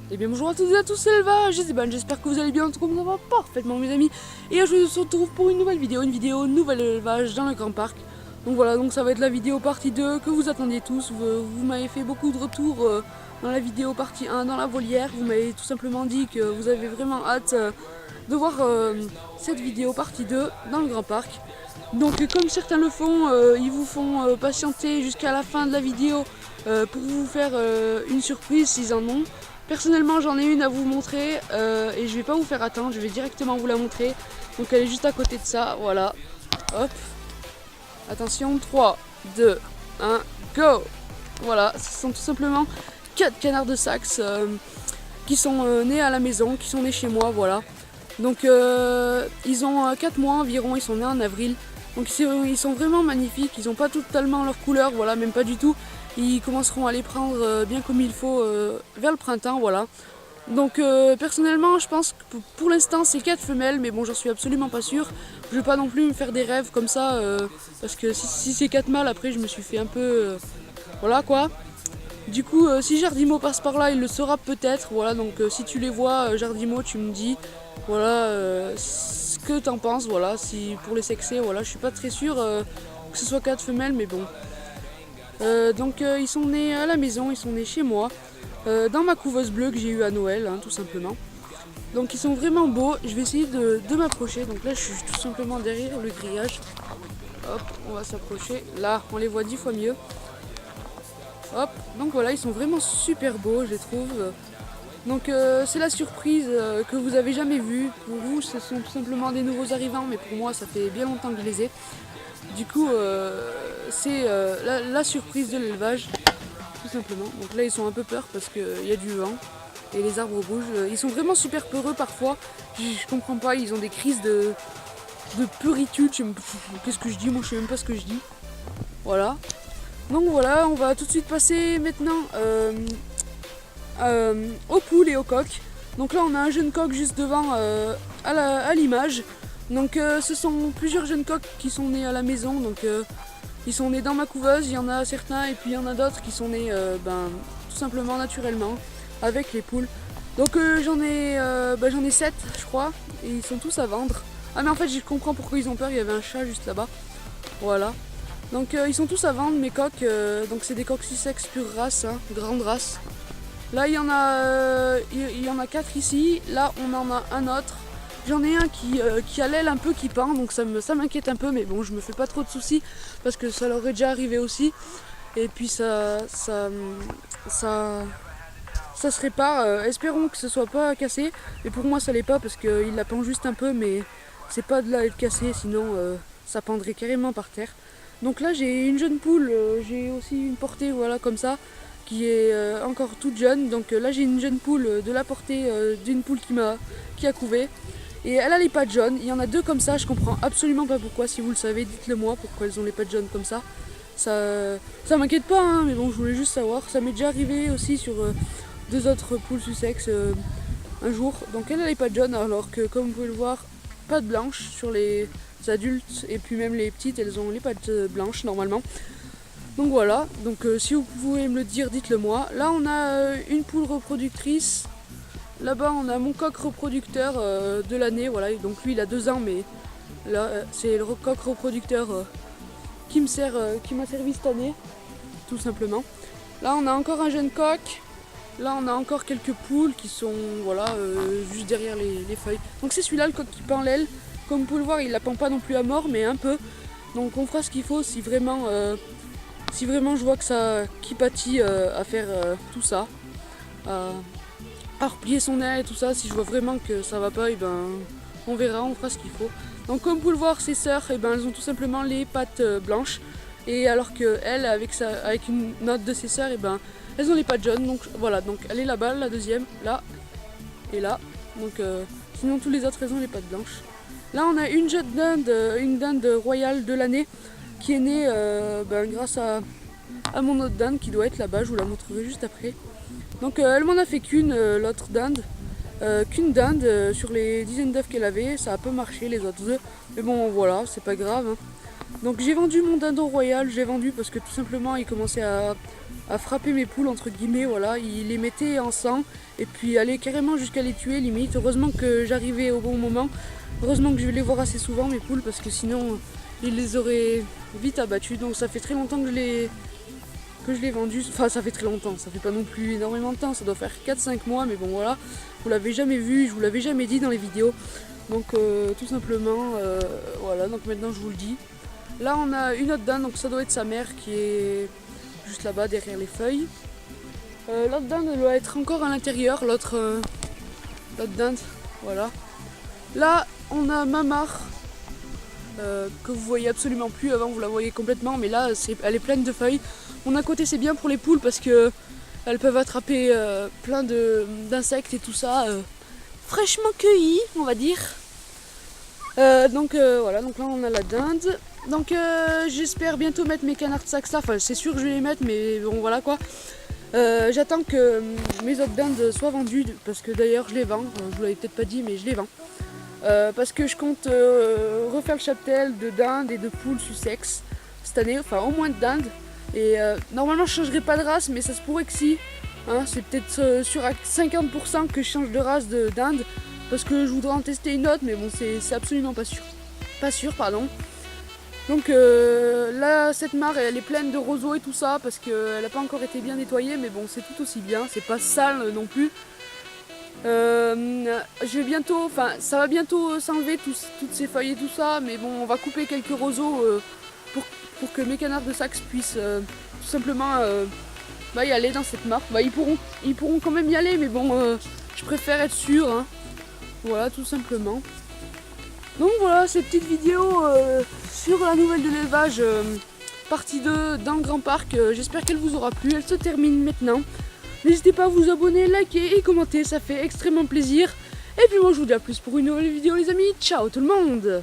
Et bien bonjour à toutes et à tous, c'est l'élevage, c'est Ben, j'espère que vous allez bien, en tout cas ça va parfaitement mes amis. Et je vous retrouve pour une nouvelle vidéo nouvel élevage dans le grand parc. Donc voilà, donc ça va être la vidéo partie 2 que vous attendiez tous. Vous m'avez fait beaucoup de retours dans la vidéo partie 1 dans la volière. Vous m'avez tout simplement dit que vous avez vraiment hâte de voir cette vidéo partie 2 dans le grand parc. Donc comme certains le font, ils vous font patienter jusqu'à la fin de la vidéo pour vous faire une surprise s'ils en ont. Personnellement j'en ai une à vous montrer et je vais pas vous faire attendre, je vais directement vous la montrer. Donc elle est juste à côté de ça, voilà. Hop. Attention, 3, 2, 1, go. Voilà, ce sont tout simplement 4 canards de Saxe qui sont nés à la maison, qui sont nés chez moi, voilà. Donc ils ont 4 mois environ, ils sont nés en avril. Donc ils sont vraiment magnifiques, ils n'ont pas totalement leur couleur, voilà, même pas du tout. Ils commenceront à les prendre bien comme il faut vers le printemps, voilà. Donc personnellement je pense que pour l'instant c'est 4 femelles, mais bon j'en suis absolument pas sûre. Je vais pas non plus me faire des rêves comme ça, parce que si c'est 4 mâles après je me suis fait un peu... voilà quoi. Du coup si Jardimo passe par là il le saura peut-être, voilà, donc si tu les vois Jardimo tu me dis voilà ce que t'en penses, voilà, si pour les sexer, voilà, je suis pas très sûre que ce soit 4 femelles, mais bon. Donc ils sont nés à la maison, ils sont nés chez moi, dans ma couveuse bleue que j'ai eue à Noël, hein, tout simplement. Donc ils sont vraiment beaux, je vais essayer de m'approcher, donc là je suis tout simplement derrière le grillage. Hop, on va s'approcher, là on les voit 10 fois mieux. Hop, donc voilà, ils sont vraiment super beaux, je les trouve. Donc c'est la surprise que vous avez jamais vue. Pour vous ce sont tout simplement des nouveaux arrivants, mais pour moi ça fait bien longtemps que je les ai. Du coup c'est la surprise de l'élevage, tout simplement. Donc là ils sont un peu peur parce qu'il y a du vent et les arbres bougent. Ils sont vraiment super peureux parfois, je comprends pas, ils ont des crises de puritude. Qu'est-ce que je dis, moi je sais même pas ce que je dis. Voilà. Donc voilà, on va tout de suite passer maintenant aux poules et aux coqs. Donc là on a un jeune coq juste devant à l'image. Donc ce sont plusieurs jeunes coqs qui sont nés à la maison. Donc ils sont nés dans ma couveuse, il y en a certains et puis il y en a d'autres qui sont nés tout simplement naturellement avec les poules. Donc j'en ai 7 je crois et ils sont tous à vendre. Ah mais en fait je comprends pourquoi ils ont peur, il y avait un chat juste là-bas. Voilà. Donc ils sont tous à vendre mes coqs, donc c'est des coqs Sussex pure race, hein, grande race. Là il y en a 4 ici, là on en a un autre. J'en ai un qui a l'aile un peu qui pend, donc ça m'inquiète un peu, mais bon je me fais pas trop de soucis parce que ça leur est déjà arrivé aussi. Et puis ça se répare, espérons que ce soit pas cassé. Et pour moi ça l'est pas parce qu'il la pend juste un peu, mais c'est pas de l'aile cassée, sinon ça pendrait carrément par terre. Donc là j'ai une jeune poule, j'ai aussi une portée, voilà, comme ça, qui est encore toute jeune. Donc là j'ai une jeune poule de la portée d'une poule qui a couvé. Et elle a les pattes jaunes, il y en a 2 comme ça, je comprends absolument pas pourquoi. Si vous le savez, dites-le moi pourquoi elles ont les pattes jaunes comme ça. Ça m'inquiète pas, hein, mais bon je voulais juste savoir. Ça m'est déjà arrivé aussi sur 2 autres poules Sussex un jour. Donc elle a les pattes jaunes, alors que comme vous pouvez le voir, pattes blanches sur les adultes, et puis même les petites elles ont les pattes blanches normalement. Donc voilà, donc si vous pouvez me le dire, dites-le moi. Là on a une poule reproductrice, là-bas on a mon coq reproducteur de l'année, voilà, donc lui il a 2 ans, mais là c'est le coq reproducteur qui m'a servi cette année, tout simplement. Là on a encore un jeune coq, là on a encore quelques poules qui sont voilà juste derrière les feuilles. Donc c'est celui-là le coq qui pend l'aile. Comme vous pouvez le voir, il la pend pas non plus à mort, mais un peu. Donc on fera ce qu'il faut si vraiment je vois que ça qui pâtit à faire tout ça, à replier son aile et tout ça. Si je vois vraiment que ça va pas, et ben on verra, on fera ce qu'il faut. Donc comme vous pouvez le voir, ses sœurs, et ben elles ont tout simplement les pattes blanches, et alors que elle, avec une autre de ses sœurs, et ben elles ont les pattes jaunes. Donc voilà, donc elle est là-bas, la deuxième, là et là. Donc sinon tous les autres elles ont les pattes blanches. Là on a une jeune dinde, une dinde royale de l'année qui est née grâce à mon autre dinde qui doit être là-bas, je vous la montrerai juste après. Donc elle m'en a fait qu'une, l'autre dinde. qu'une dinde sur les dizaines d'œufs qu'elle avait. Ça a peu marché les autres œufs, mais bon voilà, c'est pas grave, hein. Donc j'ai vendu mon dindon royal, j'ai vendu parce que tout simplement il commençait à frapper mes poules entre guillemets, voilà, il les mettait en sang et puis allait carrément jusqu'à les tuer limite. Heureusement que j'arrivais au bon moment, heureusement que je vais les voir assez souvent mes poules parce que sinon il les aurait vite abattus. Donc ça fait très longtemps que je l'ai vendu, enfin ça fait très longtemps, ça fait pas non plus énormément de temps, ça doit faire 4-5 mois, mais bon voilà, vous l'avez jamais vu, je vous l'avais jamais dit dans les vidéos. Donc tout simplement, voilà, donc maintenant je vous le dis. Là on a une autre dinde, donc ça doit être sa mère qui est juste là-bas derrière les feuilles. L'autre dinde doit être encore à l'intérieur, l'autre dinde, voilà. Là on a Mamar, que vous voyez absolument plus, avant vous la voyez complètement, mais là elle est pleine de feuilles. Mon à côté c'est bien pour les poules parce que elles peuvent attraper plein d'insectes et tout ça, fraîchement cueillis on va dire. Donc voilà, donc là on a la dinde. Donc j'espère bientôt mettre mes canards de saxe là, enfin c'est sûr que je vais les mettre, mais bon voilà quoi. J'attends que mes autres dindes soient vendues, parce que d'ailleurs je les vends, je vous l'avais peut-être pas dit mais je les vends. Parce que je compte refaire le cheptel de dindes et de poules Sussex cette année, enfin au moins de dindes. Et normalement je changerai pas de race, mais ça se pourrait que si, hein, c'est peut-être sur à 50% que je change de race de dinde. Parce que je voudrais en tester une autre, mais bon, c'est absolument pas sûr. Pas sûr, pardon. Donc là, cette mare, elle est pleine de roseaux et tout ça, parce qu'elle n'a pas encore été bien nettoyée, mais bon, c'est tout aussi bien, c'est pas sale non plus. Je vais bientôt, enfin, ça va bientôt s'enlever toutes ces feuilles et tout ça, mais bon, on va couper quelques roseaux pour que mes canards de Saxe puissent tout simplement y aller dans cette mare. Bah, ils pourront quand même y aller, mais bon, je préfère être sûr, hein. Voilà, tout simplement. Donc voilà, cette petite vidéo sur la nouvelle de l'élevage, partie 2 dans le Grand Parc. J'espère qu'elle vous aura plu. Elle se termine maintenant. N'hésitez pas à vous abonner, liker et commenter, ça fait extrêmement plaisir. Et puis moi je vous dis à plus pour une nouvelle vidéo les amis. Ciao tout le monde!